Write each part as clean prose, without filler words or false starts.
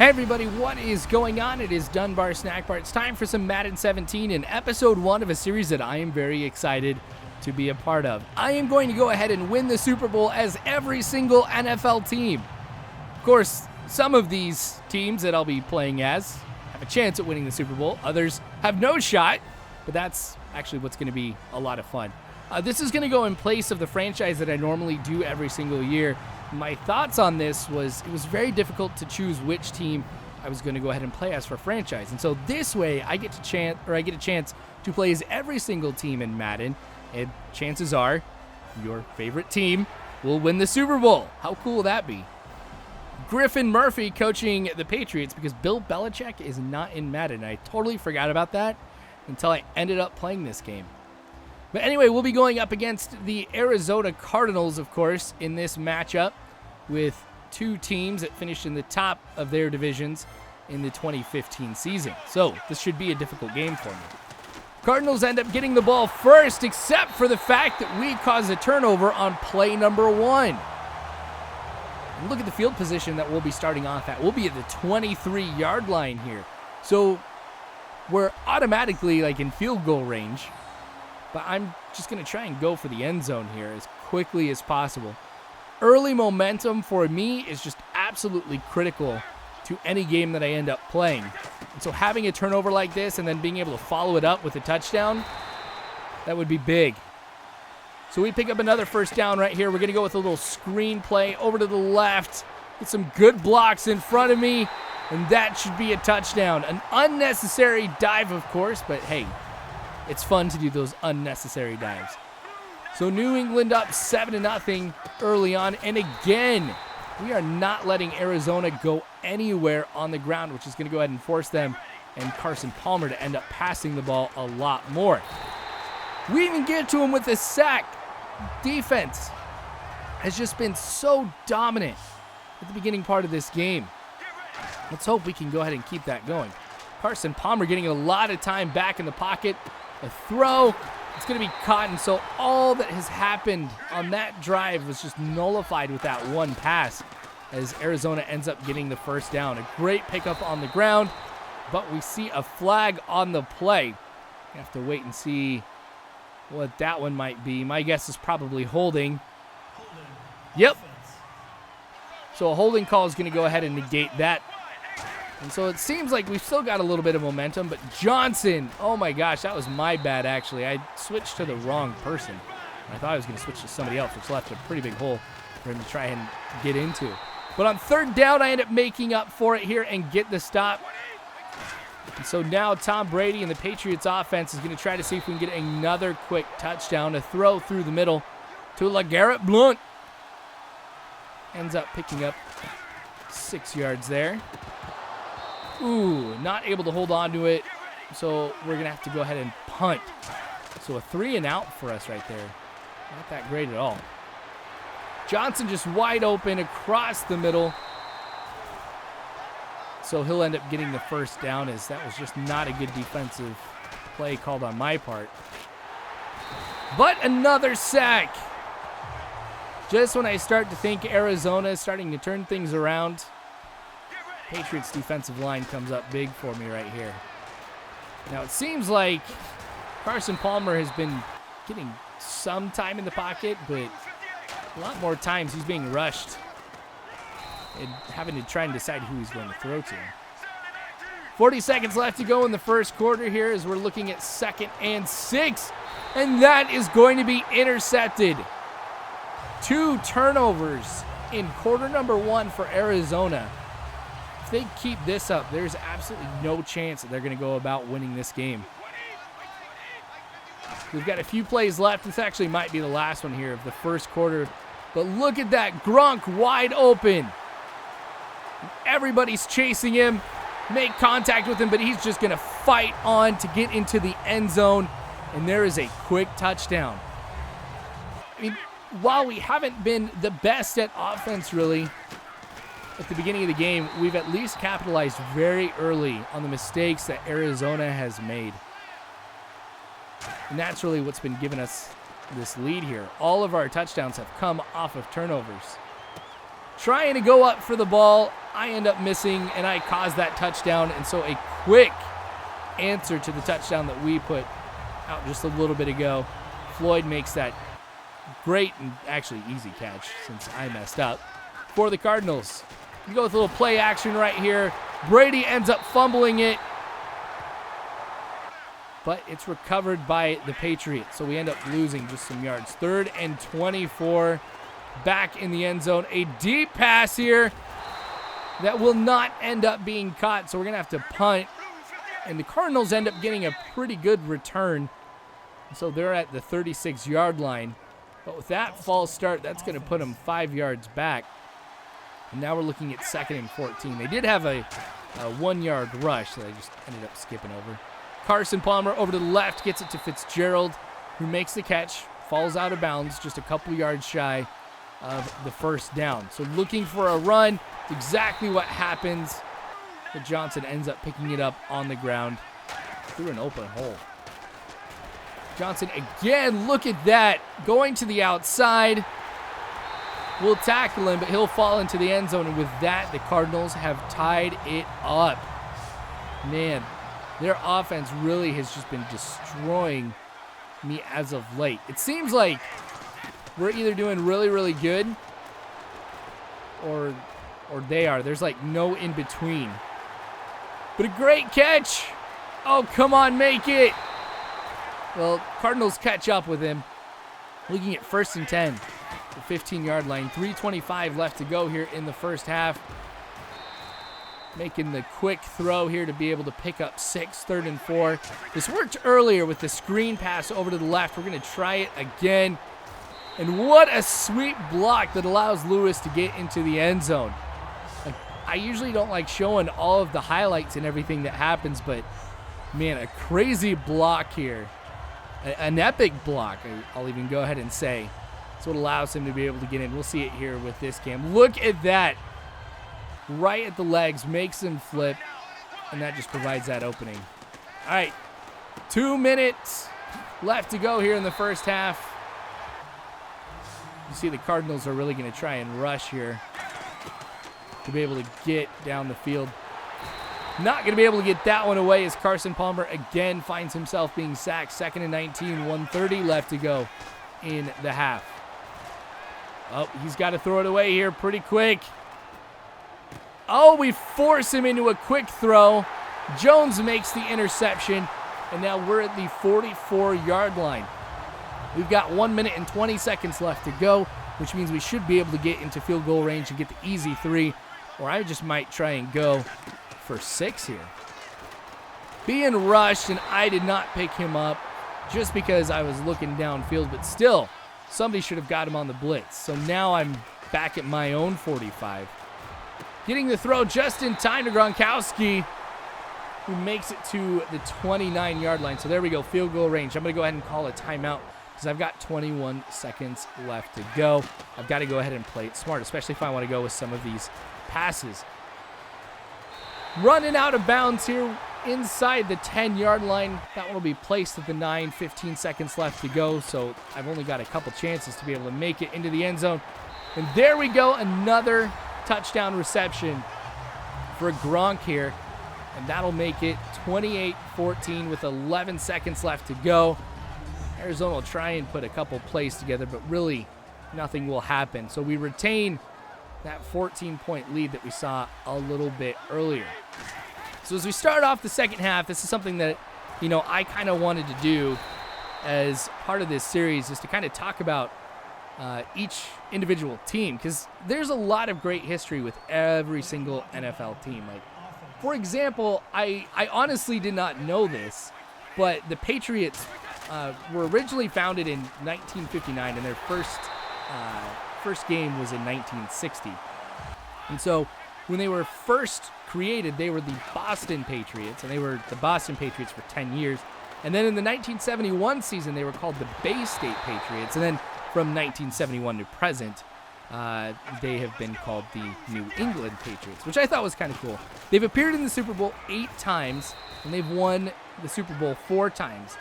Hey everybody, what is going on? It is Dunbar Snackbar. It's time for some Madden 17 in episode 1 of a series that I am very excited to be a part of. I am going to go ahead and win the Super Bowl as every single NFL team. Of course, some of these teams that I'll be playing as have a chance at winning the Super Bowl. Others have no shot, but that's actually what's going to be a lot of fun. This is going to go in place of the franchise that I normally do every single year. My thoughts on this was it was very difficult to choose which team I was going to go ahead and play as for franchise. And so this way I get a chance to play as every single team in Madden, and chances are your favorite team will win the Super Bowl. How cool will that be? Griffin Murphy coaching the Patriots because Bill Belichick is not in Madden. I totally forgot about that until I ended up playing this game. But anyway, we'll be going up against the Arizona Cardinals, of course, in this matchup with two teams that finished in the top of their divisions in the 2015 season. So this should be a difficult game for me. Cardinals end up getting the ball first, except for the fact that we caused a turnover on play number 1. And look at the field position that we'll be starting off at. We'll be at the 23-yard line here. So we're automatically like in field goal range. But I'm just going to try and go for the end zone here as quickly as possible. Early momentum for me is just absolutely critical to any game that I end up playing. And so having a turnover like this and then being able to follow it up with a touchdown, that would be big. So we pick up another first down right here. We're going to go with a little screen play over to the left. Get some good blocks in front of me, and that should be a touchdown. An unnecessary dive, of course, but hey, it's fun to do those unnecessary dives. So New England up 7-0 early on. And again, we are not letting Arizona go anywhere on the ground, which is going to go ahead and force them and Carson Palmer to end up passing the ball a lot more. We even get to him with a sack. Defense has just been so dominant at the beginning part of this game. Let's hope we can go ahead and keep that going. Carson Palmer getting a lot of time back in the pocket. A throw, it's going to be caught, and so all that has happened on that drive was just nullified with that one pass as Arizona ends up getting the first down. A great pickup on the ground, but we see a flag on the play. We have to wait and see what that one might be. My guess is probably holding. Yep. So a holding call is going to go ahead and negate that. And so it seems like we've still got a little bit of momentum, but Johnson, oh my gosh, that was my bad actually. I switched to the wrong person. I thought I was going to switch to somebody else, which left a pretty big hole for him to try and get into. But on third down, I end up making up for it here and get the stop. And so now Tom Brady and the Patriots offense is going to try to see if we can get another quick touchdown. A throw through the middle to LeGarrette Blount. Ends up picking up 6 yards there. Ooh, not able to hold on to it, so we're going to have to go ahead and punt. So a 3-and-out for us right there. Not that great at all. Johnson just wide open across the middle. So he'll end up getting the first down, as that was just not a good defensive play called on my part. But another sack. Just when I start to think Arizona is starting to turn things around, Patriots defensive line comes up big for me right here. Now it seems like Carson Palmer has been getting some time in the pocket, but a lot more times he's being rushed and having to try and decide who he's going to throw to. 40 seconds left to go in the first quarter here as we're looking at 2nd and 6, and that is going to be intercepted. 2 turnovers in quarter number 1 for Arizona. If they keep this up, there's absolutely no chance that they're going to go about winning this game. We've got a few plays left. This actually might be the last one here of the first quarter. But look at that, Gronk wide open. Everybody's chasing him, make contact with him, but he's just going to fight on to get into the end zone. And there is a quick touchdown. I mean, while we haven't been the best at offense really, at the beginning of the game, we've at least capitalized very early on the mistakes that Arizona has made. And that's really what's been giving us this lead here. All of our touchdowns have come off of turnovers. Trying to go up for the ball I end up missing, and I cause that touchdown. And so a quick answer to the touchdown that we put out just a little bit ago. Floyd makes that great and actually easy catch since I messed up for the Cardinals. We go with a little play action right here. Brady ends up fumbling it, but it's recovered by the Patriots. So we end up losing just some yards. 3rd and 24, back in the end zone. A deep pass here that will not end up being caught. So we're going to have to punt. And the Cardinals end up getting a pretty good return. So they're at the 36-yard line. But with that false start, that's going to put them 5 yards back. And now we're looking at 2nd and 14. They did have a 1-yard rush that I just ended up skipping over. Carson Palmer over to the left, gets it to Fitzgerald, who makes the catch, falls out of bounds, just a couple yards shy of the first down. So looking for a run, it's exactly what happens. But Johnson ends up picking it up on the ground through an open hole. Johnson again, look at that, going to the outside. We'll tackle him, but he'll fall into the end zone. And with that, the Cardinals have tied it up. Man, their offense really has just been destroying me as of late. It seems like we're either doing really, really good or they are. There's like no in between. But a great catch. Oh, come on, make it. Well, Cardinals catch up with him. Looking at 1st and 10. The 15-yard line. 3:25 left to go here in the first half. Making the quick throw here to be able to pick up 6, 3rd and 4. This worked earlier with the screen pass over to the left. We're going to try it again. And what a sweet block that allows Lewis to get into the end zone. I usually don't like showing all of the highlights and everything that happens, but man, a crazy block here. An epic block, I'll even go ahead and say. That's what allows him to be able to get in. We'll see it here with this cam. Look at that. Right at the legs, makes him flip, and that just provides that opening. All right, 2 minutes left to go here in the first half. You see the Cardinals are really going to try and rush here to be able to get down the field. Not going to be able to get that one away as Carson Palmer again finds himself being sacked. 2nd and 19, 1:30 left to go in the half. Oh, he's got to throw it away here pretty quick. Oh, we force him into a quick throw. Jones makes the interception, and now we're at the 44-yard line. We've got 1 minute and 20 seconds left to go, which means we should be able to get into field goal range and get the easy 3, or I just might try and go for 6 here. Being rushed, and I did not pick him up just because I was looking downfield, but still, somebody should have got him on the blitz. So now I'm back at my own 45. Getting the throw just in time to Gronkowski, who makes it to the 29-yard line. So there we go, field goal range. I'm going to go ahead and call a timeout because I've got 21 seconds left to go. I've got to go ahead and play it smart, especially if I want to go with some of these passes. Running out of bounds here inside the 10-yard line. That one will be placed at the 9, 15 seconds left to go. So I've only got a couple chances to be able to make it into the end zone. And there we go, another touchdown reception for Gronk here. And that'll make it 28-14 with 11 seconds left to go. Arizona will try and put a couple plays together, but really nothing will happen. So we retain that 14-point lead that we saw a little bit earlier. So as we start off the second half, this is something that, I kind of wanted to do as part of this series, is to kind of talk about each individual team, because there's a lot of great history with every single NFL team. Like, for example, I honestly did not know this, but the Patriots were originally founded in 1959, and their first game was in 1960. And so when they were first created, they were the Boston Patriots, and they were the Boston Patriots for 10 years. And then in the 1971 season, they were called the Bay State Patriots. And then from 1971 to present, they have been called the New England Patriots, which I thought was kind of cool. They've appeared in the Super Bowl 8 times, and they've won the Super Bowl 4 times,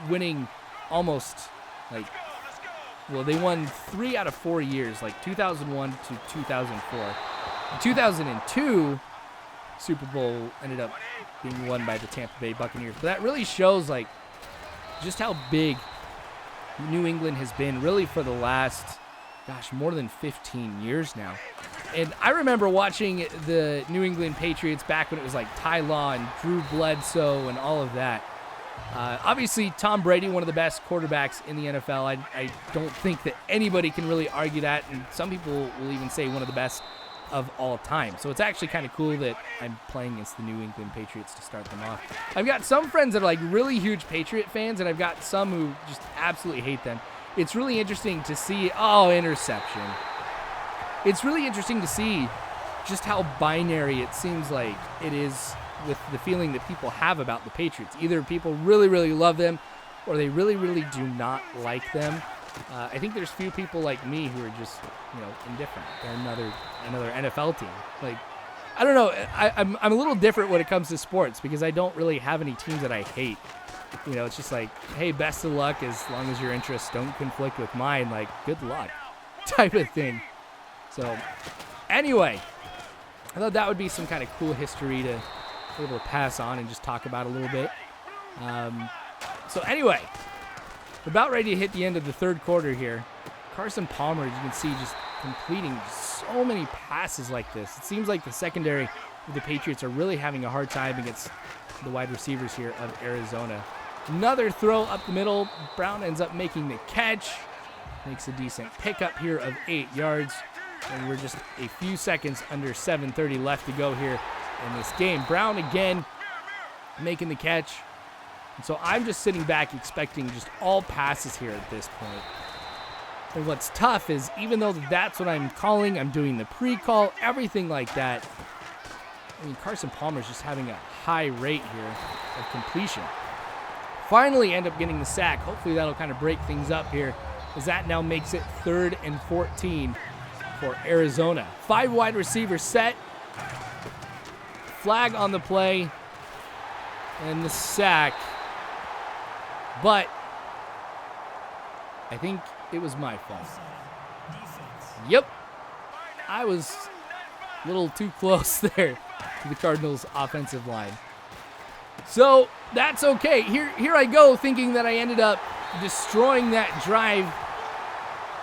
winning almost they won 3 out of 4 years, like 2001 to 2004. The 2002 Super Bowl ended up being won by the Tampa Bay Buccaneers. But that really shows, like, just how big New England has been really for the last, more than 15 years now. And I remember watching the New England Patriots back when it was like Ty Law and Drew Bledsoe and all of that. Obviously, Tom Brady, one of the best quarterbacks in the NFL. I don't think that anybody can really argue that, and some people will even say one of the best of all time. So it's actually kind of cool that I'm playing against the New England Patriots to start them off. I've got some friends that are like really huge Patriot fans, and I've got some who just absolutely hate them. It's really interesting to see, interception. It's really interesting to see just how binary it seems like it is with the feeling that people have about the Patriots. Either people really, really love them, or they really, really do not like them. I think there's few people like me who are just, indifferent. They're another NFL team. Like, I don't know. I'm a little different when it comes to sports because I don't really have any teams that I hate. It's just like, hey, best of luck as long as your interests don't conflict with mine. Like, good luck type of thing. So, anyway, I thought that would be some kind of cool history to be able to pass on and just talk about a little bit. So, anyway, we're about ready to hit the end of the third quarter here. Carson Palmer, as you can see, just completing so many passes like this. It seems like the secondary of the Patriots are really having a hard time against the wide receivers here of Arizona. Another throw up the middle. Brown ends up making the catch. Makes a decent pickup here of 8 yards. And we're just a few seconds under 7:30 left to go here in this game. Brown again making the catch. And so I'm just sitting back expecting just all passes here at this point. And what's tough is even though that's what I'm calling, I'm doing the pre-call, everything like that. Carson Palmer's just having a high rate here of completion. Finally end up getting the sack. Hopefully that'll kind of break things up here as that now makes it 3rd and 14 for Arizona. 5 wide receivers set. Flag on the play. And the sack. But I think it was my fault. Yep. I was a little too close there to the Cardinals' offensive line. So that's okay. Here I go thinking that I ended up destroying that drive.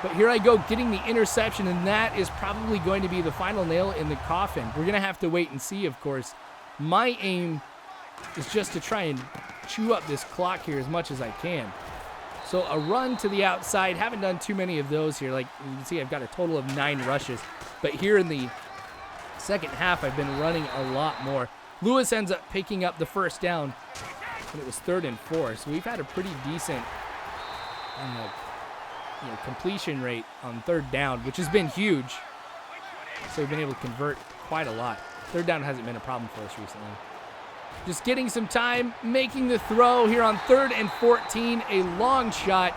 But here I go getting the interception, and that is probably going to be the final nail in the coffin. We're going to have to wait and see, of course. My aim is just to try and chew up this clock here as much as I can. So a run to the outside. Haven't done too many of those here. Like you can see, I've got a total of 9 rushes. But here in the second half, I've been running a lot more. Lewis ends up picking up the first down, and it was 3rd and 4. So we've had a pretty decent completion rate on 3rd down, which has been huge. So we've been able to convert quite a lot. 3rd down hasn't been a problem for us recently. Just getting some time, making the throw here on 3rd and 14, a long shot.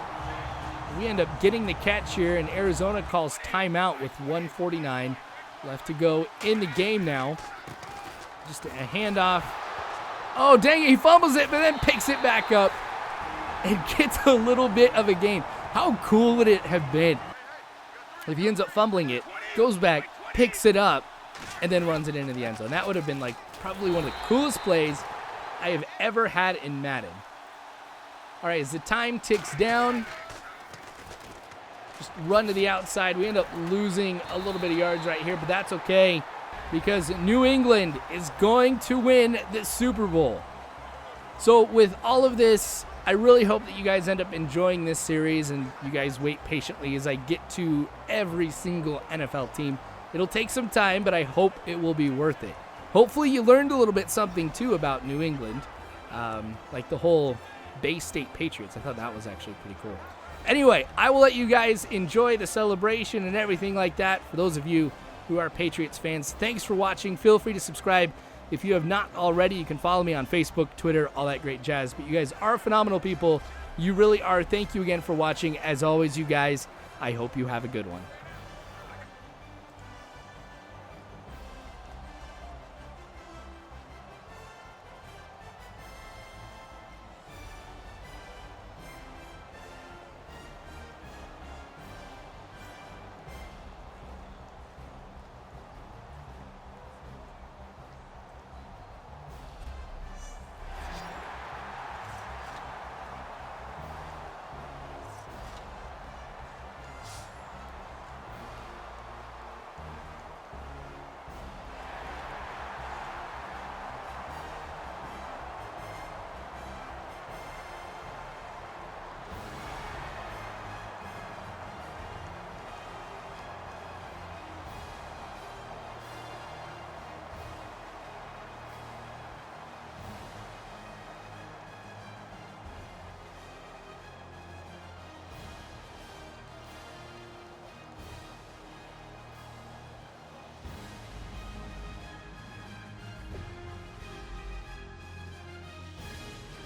We end up getting the catch here, and Arizona calls timeout with 1:49 left to go in the game now. Just a handoff. Oh, dang it, he fumbles it, but then picks it back up and gets a little bit of a gain. How cool would it have been if he ends up fumbling it, goes back, picks it up, and then runs it into the end zone? That would have been like probably one of the coolest plays I have ever had in Madden. All right, as the time ticks down, just run to the outside. We end up losing a little bit of yards right here, but that's okay because New England is going to win the Super Bowl. So with all of this, I really hope that you guys end up enjoying this series and you guys wait patiently as I get to every single NFL team. It'll take some time, but I hope it will be worth it. Hopefully you learned a little bit something too about New England, like the whole Bay State Patriots. I thought that was actually pretty cool. Anyway, I will let you guys enjoy the celebration and everything like that. For those of you who are Patriots fans, thanks for watching. Feel free to subscribe. If you have not already, you can follow me on Facebook, Twitter, all that great jazz. But you guys are phenomenal people. You really are. Thank you again for watching. As always, you guys, I hope you have a good one.